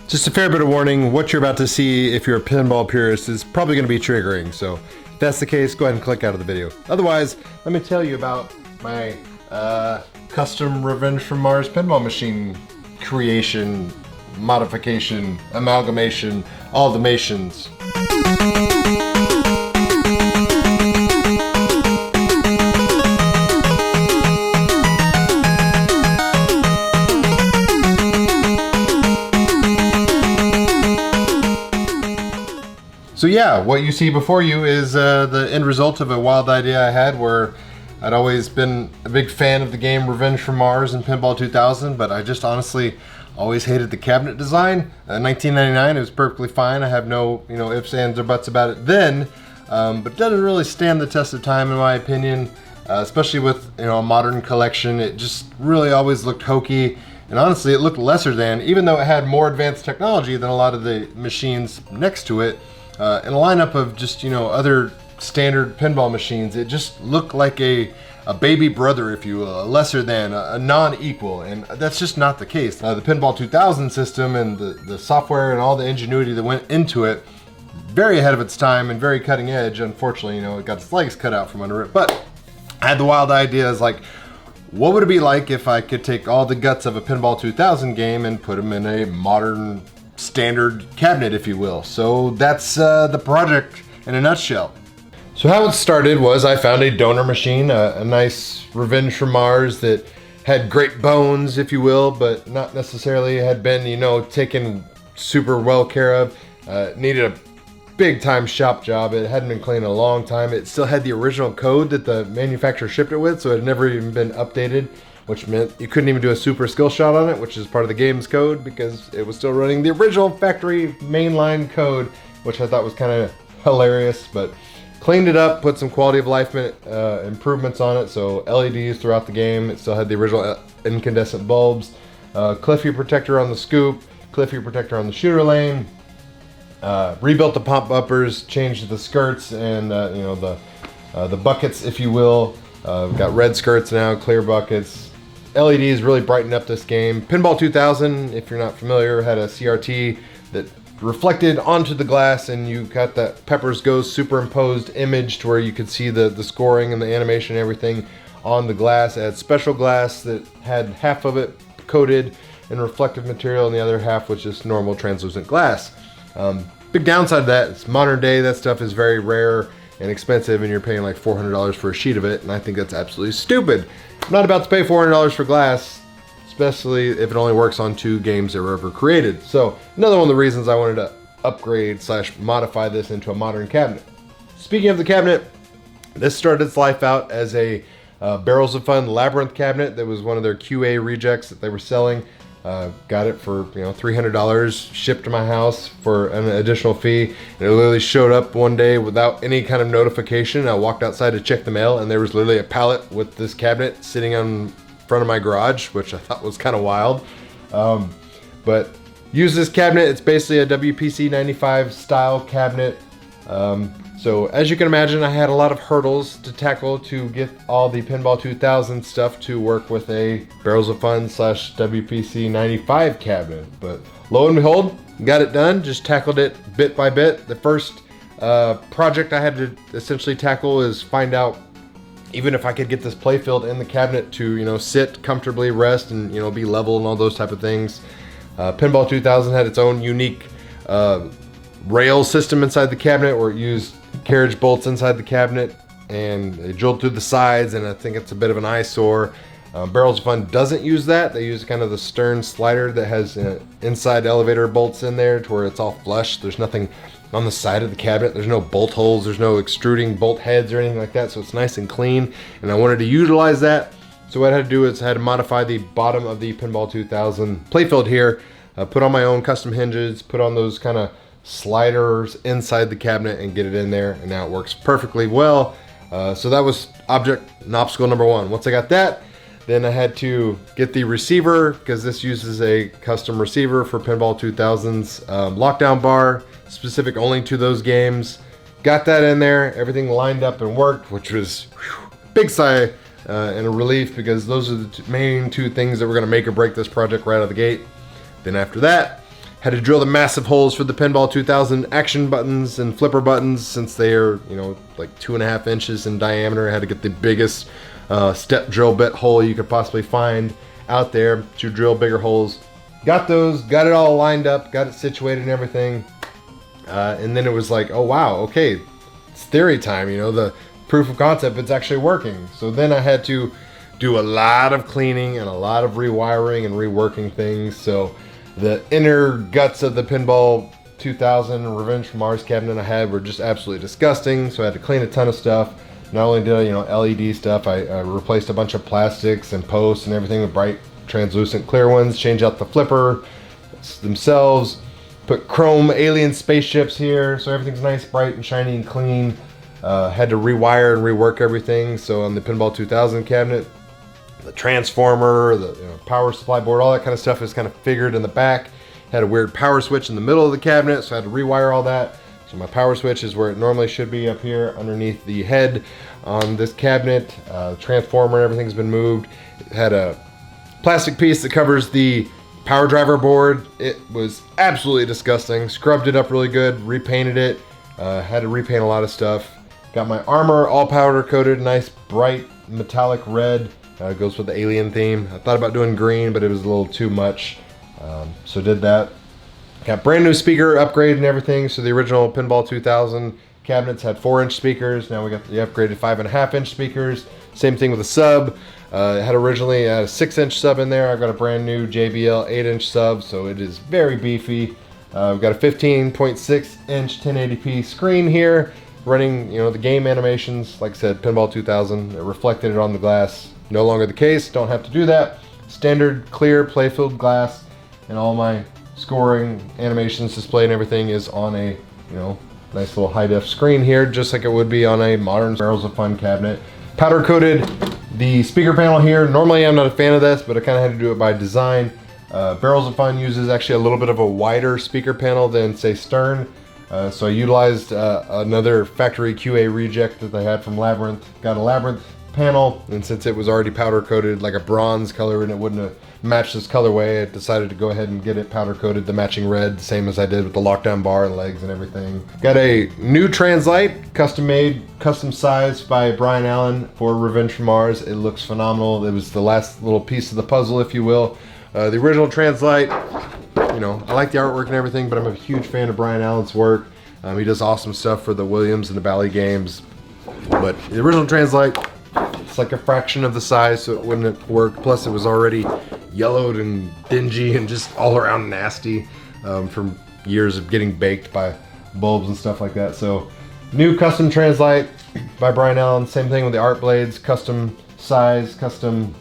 Just a fair bit of warning, what you're about to see if you're a pinball purist is probably going to be triggering, so if that's the case, go ahead and click out of the video. Otherwise, let me tell you about my custom Revenge from Mars pinball machine creation, modification, amalgamation, all the mations. So yeah, what you see before you is the end result of a wild idea I had where I'd always been a big fan of the game Revenge from Mars and Pinball 2000, but I just honestly always hated the cabinet design. 1999, it was perfectly fine. I have no, ifs, ands, or buts about it then, but it doesn't really stand the test of time in my opinion, especially with a modern collection. It just really always looked hokey, and honestly it looked lesser than, even though it had more advanced technology than a lot of the machines next to it. In a lineup of just, other standard pinball machines, it just looked like a baby brother, if you will, a lesser than, a non-equal, and that's just not the case. The Pinball 2000 system and the software and all the ingenuity that went into it, very ahead of its time and very cutting edge. Unfortunately, it got its legs cut out from under it, but I had the wild ideas like, what would it be like if I could take all the guts of a Pinball 2000 game and put them in a modern standard cabinet, if you will. So that's the project in a nutshell. So how it started was I found a donor machine, a nice Revenge from Mars that had great bones, if you will, but not necessarily had been, taken super well care of. Needed a big time shop job. It hadn't been cleaned in a long time. It still had the original code that the manufacturer shipped it with, so it had never even been updated, which meant you couldn't even do a super skill shot on it, which is part of the game's code because it was still running the original factory mainline code, which I thought was kind of hilarious, but cleaned it up, put some quality of life improvements on it, so LEDs throughout the game. It still had the original incandescent bulbs, Cliffy protector on the scoop, Cliffy protector on the shooter lane, rebuilt the pump bumpers, changed the skirts and the buckets, if you will. We've got red skirts now, clear buckets. LEDs really brightened up this game. Pinball 2000, if you're not familiar, had a CRT that reflected onto the glass, and you got that Peppers Ghost superimposed image to where you could see the scoring and the animation and everything on the glass. It had special glass that had half of it coated in reflective material and the other half was just normal translucent glass. Big downside of that, it's modern day, that stuff is very rare and expensive, and you're paying like $400 for a sheet of it, and I think that's absolutely stupid. I'm not about to pay $400 for glass, especially if it only works on 2 games that were ever created. So another one of the reasons I wanted to upgrade / modify this into a modern cabinet. Speaking of the cabinet, this started its life out as a Barrels of Fun Labyrinth cabinet that was one of their QA rejects that they were selling. Got it for $300, shipped to my house for an additional fee. And it literally showed up one day without any kind of notification. I walked outside to check the mail, and there was literally a pallet with this cabinet sitting in front of my garage, which I thought was kind of wild. But use this cabinet. It's basically a WPC 95 style cabinet. So as you can imagine, I had a lot of hurdles to tackle to get all the Pinball 2000 stuff to work with a Barrels of Fun / WPC 95 cabinet. But lo and behold, got it done, just tackled it bit by bit. The first project I had to essentially tackle is find out even if I could get this Playfield in the cabinet to, sit comfortably, rest, and, be level and all those type of things. Pinball 2000 had its own unique rail system inside the cabinet where it used carriage bolts inside the cabinet and they drilled through the sides, and I think it's a bit of an eyesore. Barrels of Fun doesn't use that. They use kind of the stern slider that has inside elevator bolts in there to where it's all flush. There's nothing on the side of the cabinet. There's no bolt holes. There's no extruding bolt heads or anything like that, so it's nice and clean, and I wanted to utilize that. So what I had to do is I had to modify the bottom of the Pinball 2000 Playfield here, put on my own custom hinges, put on those kind of sliders inside the cabinet and get it in there, and now it works perfectly well. So that was obstacle number 1. Once I got that, then I had to get the receiver, because this uses a custom receiver for Pinball 2000's lockdown bar, specific only to those games. Got that in there, everything lined up and worked, which was big sigh and a relief, because those are the main 2 things that were going to make or break this project right out of the gate. Then after that, Had to drill the massive holes for the Pinball 2000 action buttons and flipper buttons since they are, you know, like 2.5 inches in diameter. I had to get the biggest step drill bit hole you could possibly find out there to drill bigger holes. Got those, got it all lined up, got it situated and everything. And then it was like, oh wow, okay, it's theory time, you know, the proof of concept, it's actually working. So then I had to do a lot of cleaning and a lot of rewiring and reworking things. So the inner guts of the Pinball 2000 Revenge from Mars cabinet I had were just absolutely disgusting, so I had to clean a ton of stuff. Not only did I, you know, LED stuff, I replaced a bunch of plastics and posts and everything with bright translucent clear ones, changed out the flipper themselves, put chrome alien spaceships here, so everything's nice, bright and shiny and clean. Had to rewire and rework everything. So on the Pinball 2000 cabinet, the transformer, the power supply board, all that kind of stuff is kind of figured in the back. Had a weird power switch in the middle of the cabinet, so I had to rewire all that. So my power switch is where it normally should be, up here underneath the head on this cabinet. Transformer and everything's been moved. It had a plastic piece that covers the power driver board. It was absolutely disgusting. Scrubbed it up really good, repainted it. Had to repaint a lot of stuff. Got my armor all powder coated, nice bright metallic red. Goes with the alien theme. I thought about doing green, but it was a little too much. So did that. Got brand new speaker upgrade and everything. So the original Pinball 2000 cabinets had 4-inch speakers. Now we got the upgraded 5.5-inch speakers. Same thing with the sub. It had originally a 6-inch sub in there. I've got a brand new JBL 8-inch sub, so it is very beefy. We've got a 15.6-inch 1080p screen here, running, you know, the game animations. Like I said, Pinball 2000. It reflected it on the glass. No longer the case. Don't have to do that. Standard clear Playfield glass, and all my scoring animations displayed and everything is on a, you know, nice little high def screen here, just like it would be on a modern Barrels of Fun cabinet. Powder coated the speaker panel here. Normally I'm not a fan of this, but I kind of had to do it by design. Barrels of Fun uses actually a little bit of a wider speaker panel than, say, Stern. So I utilized another factory QA reject that they had from Labyrinth. Got a Labyrinth panel, and since it was already powder coated like a bronze color and it wouldn't have matched this colorway, I decided to go ahead and get it powder coated the matching red, same as I did with the lockdown bar and legs and everything. Got a new Translight, custom made, custom sized by Brian Allen for Revenge from Mars. It looks phenomenal. It was the last little piece of the puzzle, if you will. The original Translight, you know, I like the artwork and everything, but I'm a huge fan of Brian Allen's work. He does awesome stuff for the Williams and the Bally games. But the original Translight, it's like a fraction of the size, so it wouldn't have worked. Plus, it was already yellowed and dingy and just all around nasty from years of getting baked by bulbs and stuff like that. So, new custom Translight by Brian Allen. Same thing with the art blades, custom size, custom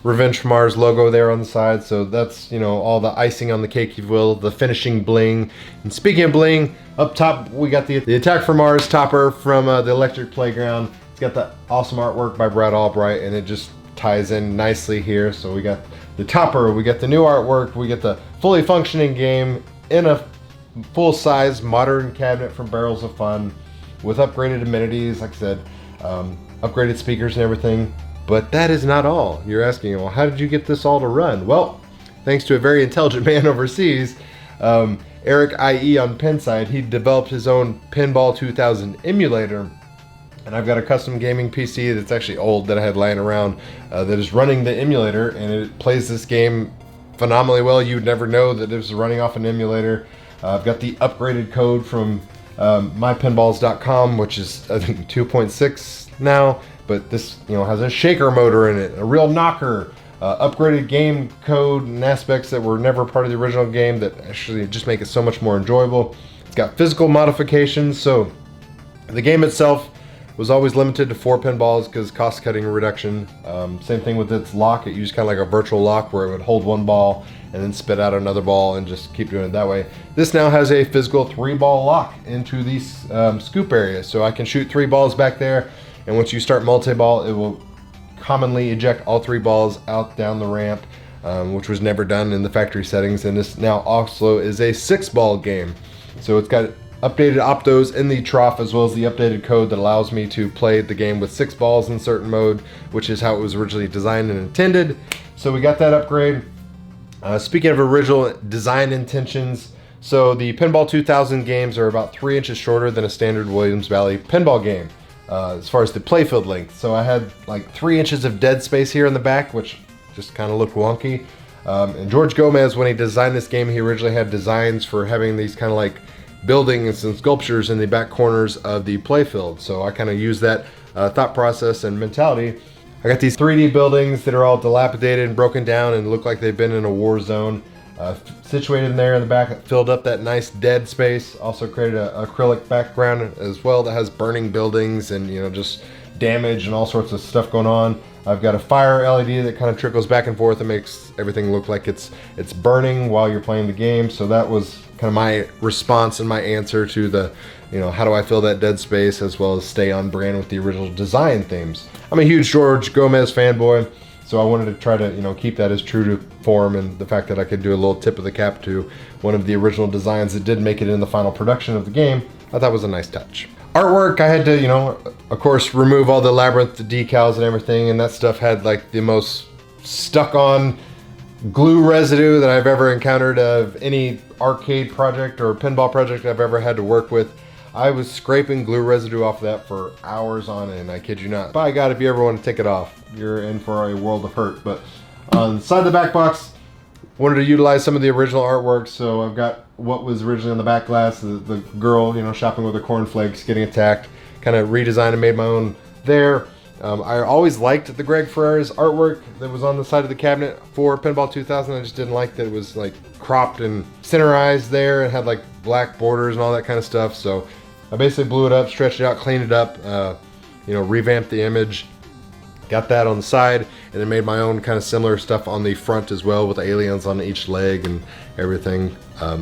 Revenge from Mars logo there on the side. So that's, you know, all the icing on the cake, if you will, the finishing bling. And speaking of bling, up top we got the Attack from Mars topper from the Electric Playground. It's got the awesome artwork by Brad Albright, and it just ties in nicely here. So we got the topper, we got the new artwork, we get the fully functioning game in a full-size modern cabinet from Barrels of Fun with upgraded amenities, like I said, upgraded speakers and everything. But that is not all. You're asking, well, how did you get this all to run? Well, thanks to a very intelligent man overseas, Eric IE on Pinside, he developed his own Pinball 2000 emulator. And I've got a custom gaming PC that's actually old that I had laying around that is running the emulator, and it plays this game phenomenally well. You'd never know that it was running off an emulator. I've got the upgraded code from mypinballs.com, which is I think 2.6 now. But this, you know, has a shaker motor in it, a real knocker, upgraded game code and aspects that were never part of the original game that actually just make it so much more enjoyable. It's got physical modifications, so the game itself was always limited to 4 pinballs because cost cutting reduction. Same thing with its lock. It used kind of like a virtual lock where it would hold one ball and then spit out another ball and just keep doing it that way. This now has a physical 3-ball lock into the scoop area, so I can shoot 3 balls back there. And once you start multi-ball, it will commonly eject all 3 balls out down the ramp, which was never done in the factory settings. And this now also is a 6-ball game. So it's got updated optos in the trough, as well as the updated code that allows me to play the game with 6 balls in certain mode, which is how it was originally designed and intended. So we got that upgrade. Speaking of original design intentions, so the Pinball 2000 games are about 3 inches shorter than a standard Williams Bally pinball game as far as the playfield length. So I had like 3 inches of dead space here in the back, which just kind of looked wonky. And George Gomez, when he designed this game, he originally had designs for having these kind of like buildings and sculptures in the back corners of the playfield. So I kind of used that thought process and mentality. I got these 3D buildings that are all dilapidated and broken down and look like they've been in a war zone. Situated in there in the back, it filled up that nice dead space. Also created an acrylic background as well that has burning buildings and, you know, just damage and all sorts of stuff going on. I've got a fire LED that kind of trickles back and forth and makes everything look like it's burning while you're playing the game. So that was kind of my response and my answer to the, you know, how do I fill that dead space as well as stay on brand with the original design themes. I'm a huge George Gomez fanboy, so I wanted to try to, you know, keep that as true to form, and the fact that I could do a little tip of the cap to one of the original designs that did make it in the final production of the game, I thought was a nice touch. Artwork, I had to, you know, of course, remove all the labyrinth decals and everything, and that stuff had like the most stuck on glue residue that I've ever encountered of any arcade project or pinball project I've ever had to work with. I was scraping glue residue off of that for hours on end, I kid you not. By God, if you ever want to take it off, you're in for a world of hurt. But on the side of the back box, wanted to utilize some of the original artwork, so I've got what was originally on the back glass, the girl, you know, shopping with her cornflakes, getting attacked, kind of redesigned and made my own there. I always liked the Greg Ferrara's artwork that was on the side of the cabinet for Pinball 2000. I just didn't like that it was like cropped and centerized there and had like black borders and all that kind of stuff. So I basically blew it up, stretched it out, cleaned it up, you know, revamped the image, got that on the side, and then made my own kind of similar stuff on the front as well with aliens on each leg and everything.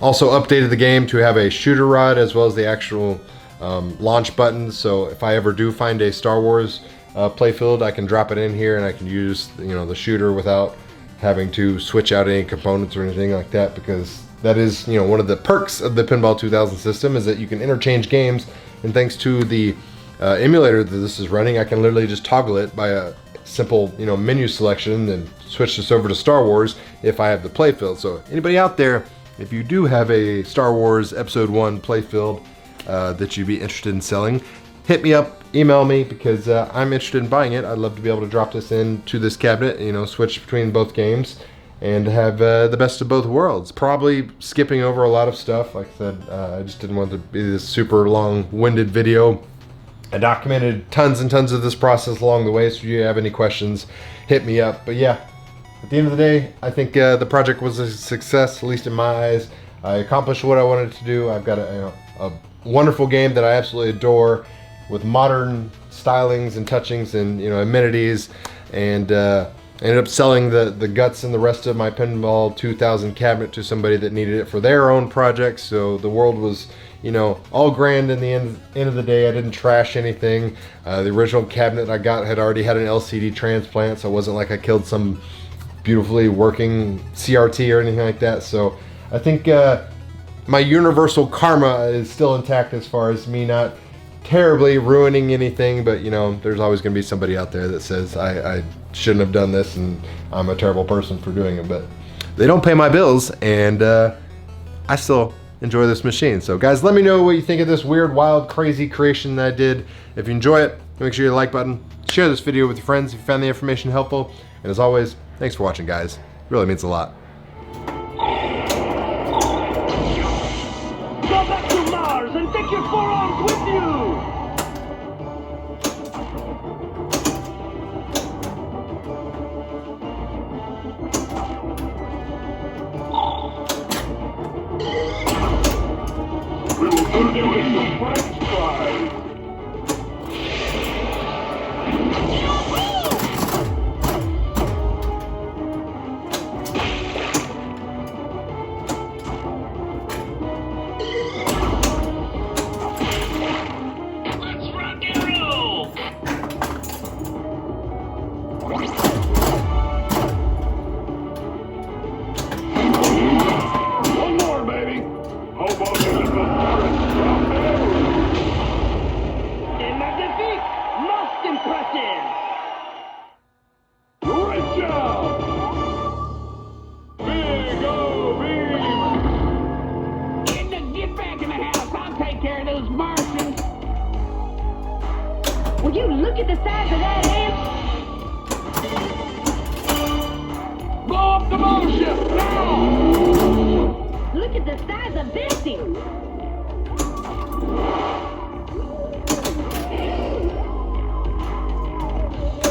Also updated the game to have a shooter rod as well as the actual launch buttons. So if I ever do find a Star Wars playfield, I can drop it in here and I can use, you know, the shooter without having to switch out any components or anything like that, because that is, you know, one of the perks of the Pinball 2000 system is that you can interchange games, and thanks to the emulator that this is running, I can literally just toggle it by a simple, you know, menu selection and switch this over to Star Wars if I have the playfield. So anybody out there, if you do have a Star Wars Episode 1 playfield that you'd be interested in selling, hit me up, email me, because I'm interested in buying it. I'd love to be able to drop this into this cabinet, you know, switch between both games and have the best of both worlds. Probably skipping over a lot of stuff. Like I said, I just didn't want to be this super long-winded video. I documented tons and tons of this process along the way, so if you have any questions, hit me up. But yeah, at the end of the day, I think the project was a success, at least in my eyes. I accomplished what I wanted to do. I've got a wonderful game that I absolutely adore, with modern stylings and touchings and, you know, amenities, and ended up selling the guts and the rest of my Pinball 2000 cabinet to somebody that needed it for their own project. So the world was, you know, all grand in the end of the day. I didn't trash anything. The original cabinet I got had already had an LCD transplant, so it wasn't like I killed some beautifully working CRT or anything like that. So I think my universal karma is still intact as far as me not terribly ruining anything, but, you know, there's always going to be somebody out there that says I shouldn't have done this and I'm a terrible person for doing it, but they don't pay my bills, and I still enjoy this machine. So guys, let me know what you think of this weird, wild, crazy creation that I did. If you enjoy it, make sure you hit the like button, share this video with your friends if you found the information helpful, and as always, thanks for watching, guys. It really means a lot. Go back to Mars and take your forearms with you! We will put you in the French fries! One more, baby! Hope I'll get a good at the size of that ant. Blow up the mothership now! Look at the size of this thing.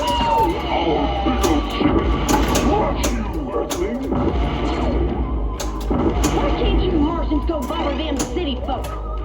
Our big old ship! Watch you, Earthling! Why can't you Martians go bother them city folk?